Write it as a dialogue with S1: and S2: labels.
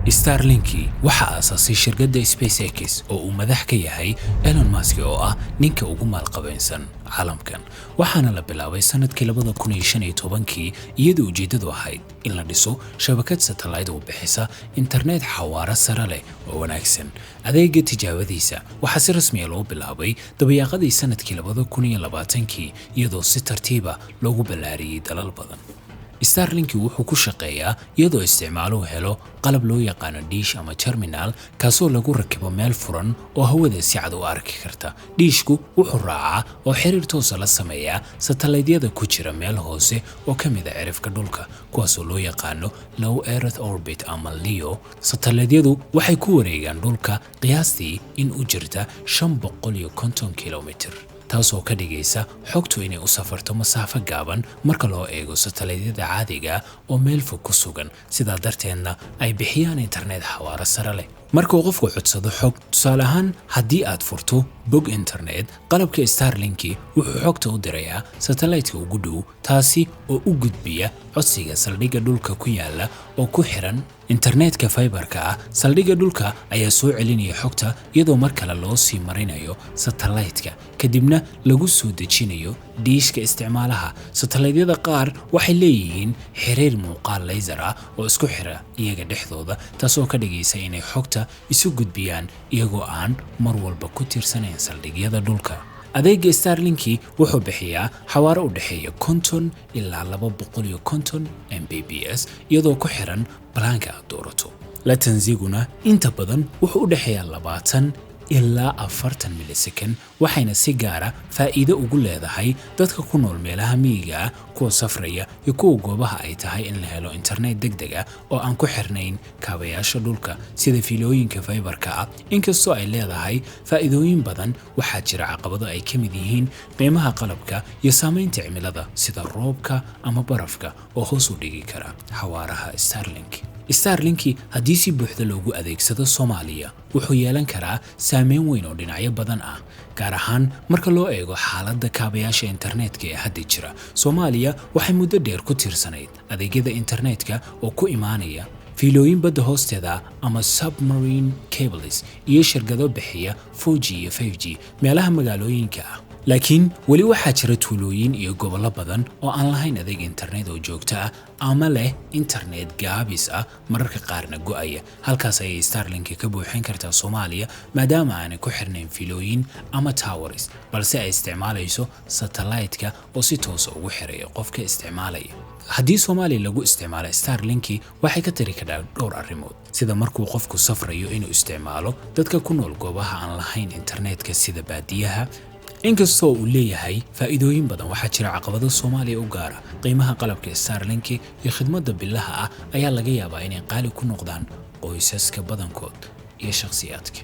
S1: Starlink waxa aasasay shirkadda SpaceX oo uu madax ka yahay Elon Musk oo ah ninka ugu maalqabeynsan caalamkan. Waxaana la bilaabay sanadkii 2015 iyadoo ujeedadu ahayd in la dhiso shabakad satellite oo bixisa internet xawaare sare leh oo wanaagsan. Adeegga tijaabadiisa waxa si rasmi ah loo bilaabay dabayaaqadii sanadkii 2020 iyadoo si tartiib ah loogu ballaariyay dalal badan. Starlink wuxuu ku shaqeeyaa iyadoo isticmaaluhu helo qalab loo yaqaan dish ama terminal kaasoo lagu rakibo meel furan oo hawada si cad u arki karta. Dishku wuxuu raacaa oo xiriir toos ah la sameeyaa satellite-yada ku jira meel hoose oo ka mid ah cirifka dhulka kuwaasoo loo yaqaan low earth orbit ama LEO. Satellite-yadu waxay ku wareegaan dhulka qiyaastii in u jirta 550 kilomitir. taasoo ka dhigaysa xogtu inay u safarto masaafo gaaban marka loo eego satellite-yada caadiga oo meel fog ku sugan. sidaa darteedna ay bixiyaan internet xawaare sare leh. marka uu qofku codsado xog, tusaale ahaan haddii aad furto bog internet, qalabka Starlink wuxuu xogta u dirayaa satellite-ka ugu dhow, taasi oo u gudbiya codsiga saldhigga dhulka ku yaala oo ku xiran internetka fiber-ka ah. saldhigga dhulka ayaa soo celinaya xogta iyadoo mar kale loo sii marinayo satellite-ka, kadibna lagu soo dejinayo diishka isticmaalaha. satellite-yada qaar waxay leeyihiin xiriir muuqaal laser ah oo isku xira iyaga dhexdooda, taasoo ka dhigaysa inay xogta isu gudbiyaan iyagoo aan mar walba ku tiirsanayn saldhigyada dhulka. adeegga Starlink wuxuu bixiyaa xawaare u dhaxeeya 50 ilaa 250 Mbps iyadoo ku xiran balaanka aad doorato. latency-guna inta badan wuxuu u dhaxeeyaa 20 ilaa 40 millisecond, waxayna si gaar ah faa'iido ugu leedahay dadka ku nool meelaha miyiga ah, kuwa safraya iyo kuwa goobaha ay tahay in la helo internet degdeg ah oo aan ku xirnayn kaabayaasha dhulka sida fiilooyinka fiber-ka ah. inkastoo ay leedahay faa'iidooyin badan, waxaa jira caqabado ay ka mid yihiin qiimaha qalabka iyo saamaynta cimilada sida roobka ama barafka oo hoos u dhigi kara xawaaraha Starlink. Starlink haddii si buuxda loogu adeegsado Somalia wuxuu yeelan karaa saameyn weyn oo dhinacyo badan ah, gaar ahaan marka loo eego xaaladda kaabayaasha internetka ee hadda jira. Somalia waxay muddo dheer ku tiirsanayd adeegyada internetka oo ku imaanaya fiilooyin badda hoosteeda ama submarine cables iyo shirkado bixiya 4G iyo 5G meelaha magaalooyinka ah. laakiin weli waxaa jira tuulooyin iyo gobollo badan oo aan lahayn adeeg internet oo joogto ah ama leh internet gaabis ah, mararka qaarna go'aya. halkaas ayay Starlink ka buuxin kartaa Soomaaliya maadaama aanay ku xirnayn fiilooyin ama towers, balse ay isticmaalayso satellite-ka oo si toos ah ugu xiraya qofka isticmaalaya. haddii Soomaaliya lagu isticmaalo Starlink waxay ka tari kartaa dhowr arrimood, sida markuu qofku safrayo inuu isticmaalo dadka ku nool goobaha aan lahayn internetka sida baadiyaha. inkastoo uu leeyahay faa'iidooyin badan, waxaa jira caqabado Soomaaliya u gaara. qiimaha qalabka Starlink iyo khidmadda billaha ah ayaa laga yaabaa inay qaali ku noqdaan qoysaska badankood iyo shakhsiyaadka.